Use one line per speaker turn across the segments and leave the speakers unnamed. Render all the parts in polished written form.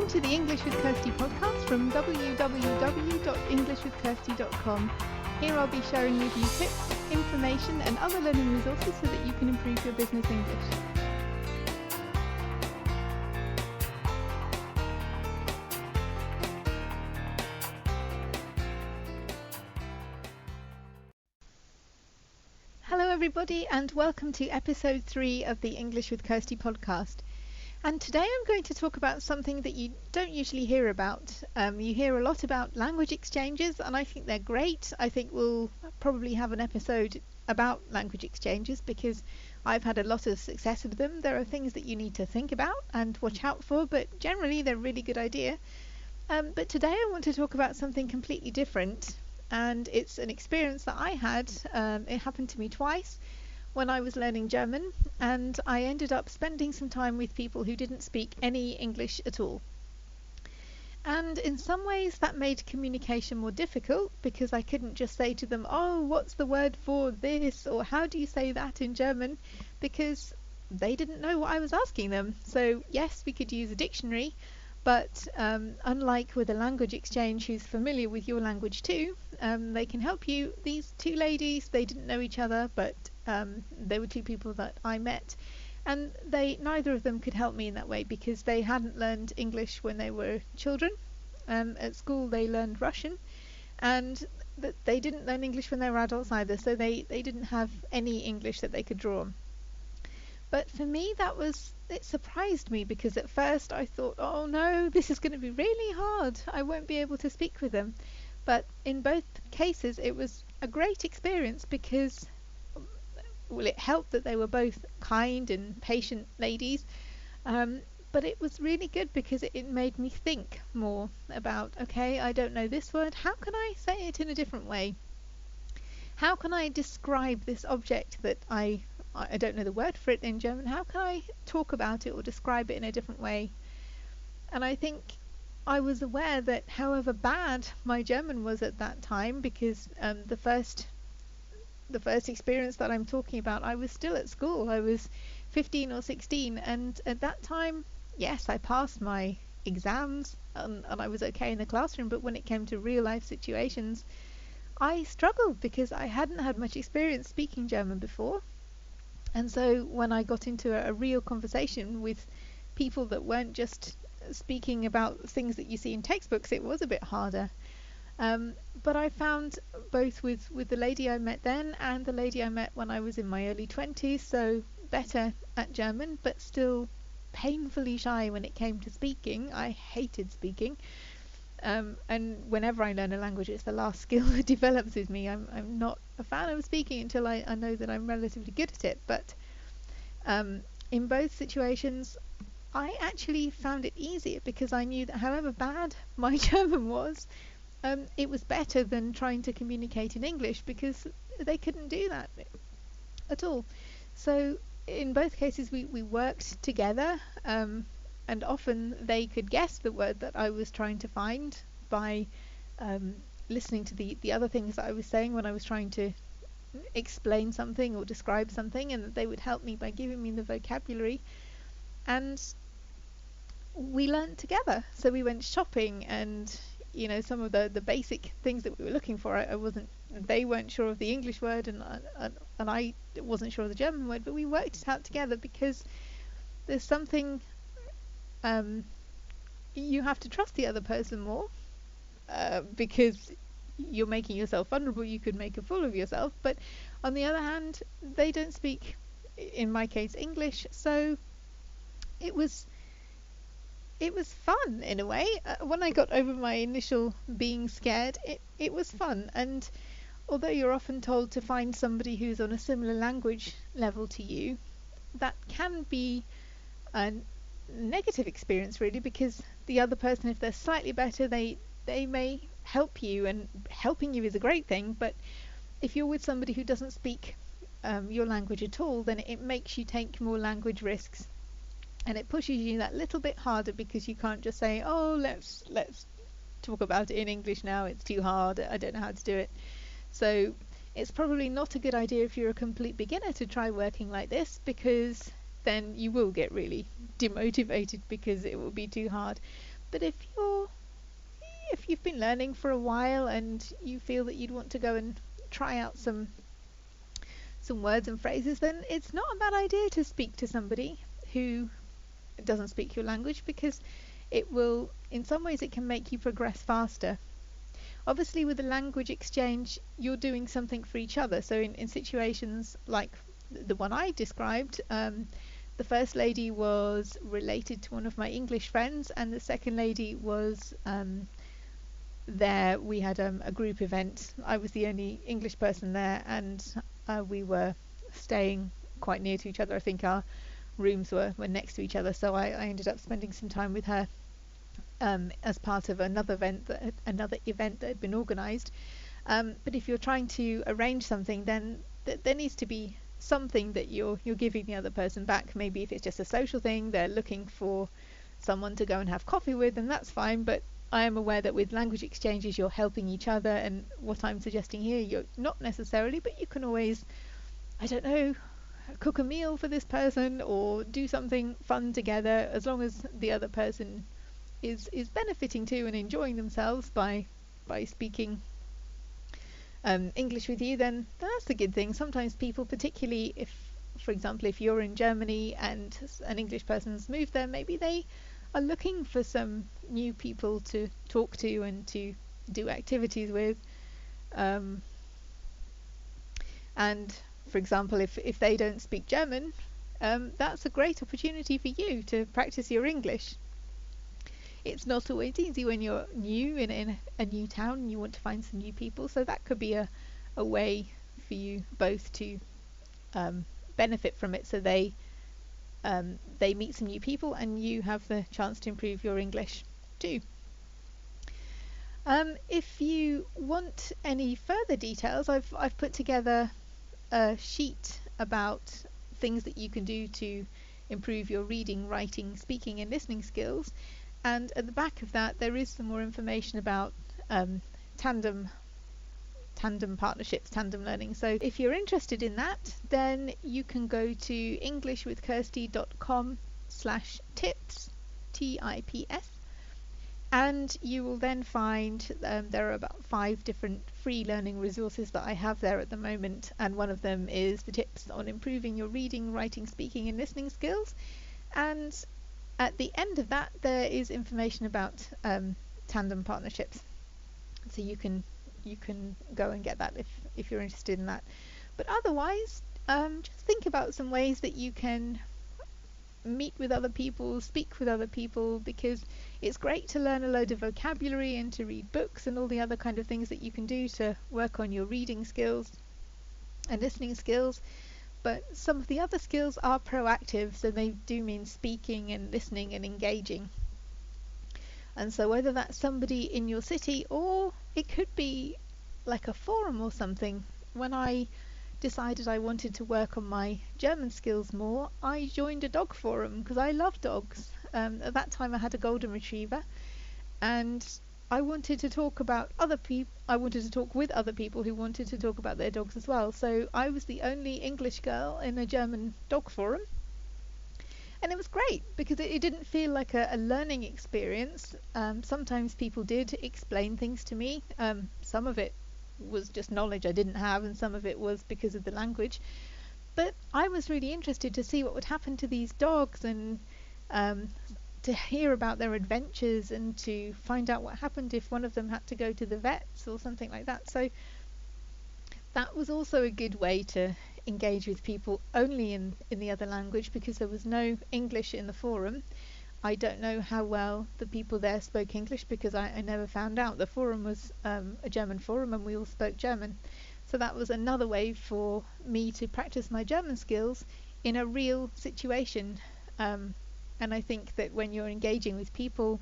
to the English with Kirsty podcast from www.englishwithkirsty.com. Here I'll be sharing with you tips, information and other learning resources so that you can improve your business English. Hello everybody and welcome to episode 3 of the English with Kirsty podcast. And today I'm going to talk about something that you don't usually hear about. You hear a lot about language exchanges and I think they're great. I think we'll probably have an episode about language exchanges because I've had a lot of success with them. There are things that you need to think about and watch out for, but generally they're a really good idea. But today I want to talk about something completely different, and it's an experience that I had. It happened to me twice when I was learning German, and I ended up spending some time with people who didn't speak any English at all. And in some ways that made communication more difficult because I couldn't just say to them, oh, what's the word for this, or how do you say that in German, because they didn't know what I was asking them. So yes, we could use a dictionary, but unlike with a language exchange who's familiar with your language too, they can help you. These two ladies, they didn't know each other, but they were two people that I met, and neither of them could help me in that way because they hadn't learned English when they were children. At school they learned Russian, and they didn't learn English when they were adults either, so they didn't have any English that they could draw on. But for me it surprised me because at first I thought, oh no, this is going to be really hard, I won't be able to speak with them. But in both cases it was a great experience because it helped that they were both kind and patient ladies, but it was really good because it made me think more about, okay, I don't know this word, how can I say it in a different way? How can I describe this object that I don't know the word for it in German? How can I talk about it or describe it in a different way? And I think I was aware that however bad my German was at that time, because the first experience that I'm talking about, I was still at school. I was 15 or 16, and at that time, yes, I passed my exams and I was okay in the classroom, but when it came to real life situations, I struggled because I hadn't had much experience speaking German before. And so when I got into a real conversation with people that weren't just speaking about things that you see in textbooks, it was a bit harder. But I found both with the lady I met then and the lady I met when I was in my early 20s, so better at German, but still painfully shy when it came to speaking. I hated speaking. And whenever I learn a language, it's the last skill that develops with me. I'm not a fan of speaking until I know that I'm relatively good at it. But in both situations, I actually found it easier because I knew that however bad my German was, it was better than trying to communicate in English because they couldn't do that at all. So in both cases we worked together, and often they could guess the word that I was trying to find by listening to the other things that I was saying when I was trying to explain something or describe something, and they would help me by giving me the vocabulary. And we learned together. So we went shopping, and some of the basic things that we were looking for, they weren't sure of the English word, and I wasn't sure of the German word, but we worked it out together because there's something, you have to trust the other person more, because you're making yourself vulnerable. You could make a fool of yourself, but on the other hand, they don't speak, in my case, English, so it was fun in a way. When I got over my initial being scared, it was fun. And although you're often told to find somebody who's on a similar language level to you, that can be a negative experience really, because the other person, if they're slightly better, they may help you, and helping you is a great thing. But if you're with somebody who doesn't speak your language at all, then it makes you take more language risks. And it pushes you that little bit harder because you can't just say, oh, let's talk about it in English now, it's too hard, I don't know how to do it. So it's probably not a good idea if you're a complete beginner to try working like this, because then you will get really demotivated because it will be too hard. But if you've been learning for a while and you feel that you'd want to go and try out some words and phrases, then it's not a bad idea to speak to somebody who doesn't speak your language, because it will, in some ways, it can make you progress faster. Obviously, with the language exchange, you're doing something for each other. So in situations like the one I described, the first lady was related to one of my English friends, and the second lady was there. We had a group event. I was the only English person there, and we were staying quite near to each other. I think our rooms were next to each other, so I ended up spending some time with her as part of another event that had been organised. But if you're trying to arrange something, then there needs to be something that you're giving the other person back. Maybe if it's just a social thing, they're looking for someone to go and have coffee with, and that's fine. But I am aware that with language exchanges, you're helping each other, and what I'm suggesting here, you're not necessarily, but you can always, I don't know, cook a meal for this person or do something fun together, as long as the other person is benefiting too and enjoying themselves by speaking English with you, then that's a good thing. Sometimes people, particularly if, for example, if you're in Germany and an English person's moved there, maybe they are looking for some new people to talk to and to do activities with. And for example, if they don't speak German, that's a great opportunity for you to practice your English. It's not always easy when you're new in a new town and you want to find some new people, so that could be a way for you both to benefit from it. So they meet some new people and you have the chance to improve your English too. If you want any further details, I've put together a sheet about things that you can do to improve your reading, writing, speaking and listening skills, and at the back of that there is some more information about tandem partnerships, tandem learning. So if you're interested in that, then you can go to englishwithkirsty.com/tips, TIPS, and you will then find there are about 5 different free learning resources that I have there at the moment, and one of them is the tips on improving your reading, writing, speaking and listening skills. And at the end of that there is information about tandem partnerships, so you can go and get that if you're interested in that. But otherwise, just think about some ways that you can meet with other people, speak with other people, because it's great to learn a load of vocabulary and to read books and all the other kind of things that you can do to work on your reading skills and listening skills. But some of the other skills are proactive, so they do mean speaking and listening and engaging. And so whether that's somebody in your city, or it could be like a forum or something. When I decided I wanted to work on my German skills more, I joined a dog forum because I love dogs. At that time I had a golden retriever, and I wanted to talk about other people. I wanted to talk with other people who wanted to talk about their dogs as well. So I was the only English girl in a German dog forum, and it was great because it didn't feel like a learning experience. Sometimes people did explain things to me. Some of it was just knowledge I didn't have, and some of it was because of the language. But I was really interested to see what would happen to these dogs, and to hear about their adventures, and to find out what happened if one of them had to go to the vets or something like that. So that was also a good way to engage with people only in the other language, because there was no English in the forum. I don't know how well the people there spoke English, because I never found out. The forum was a German forum and we all spoke German. So that was another way for me to practice my German skills in a real situation. And I think that when you're engaging with people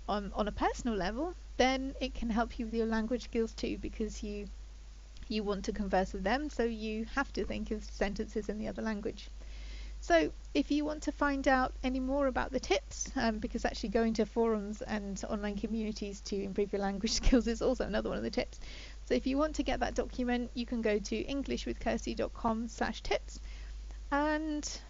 on a personal level, then it can help you with your language skills too, because you want to converse with them, so you have to think of sentences in the other language. So if you want to find out any more about the tips, because actually going to forums and online communities to improve your language skills is also another one of the tips. So if you want to get that document, you can go to englishwithkirsty.com/tips. And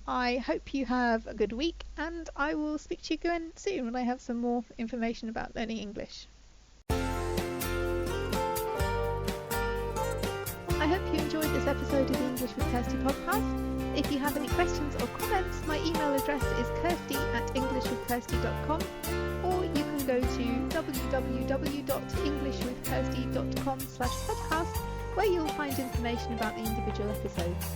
I hope you have a good week, and I will speak to you again soon when I have some more information about learning English. I hope you enjoyed this episode of the English with Kirsty podcast. If you have any questions or comments, my email address is kirsty@englishwithkirsty.com, or you can go to www.englishwithkirsty.com/podcast, where you'll find information about the individual episodes.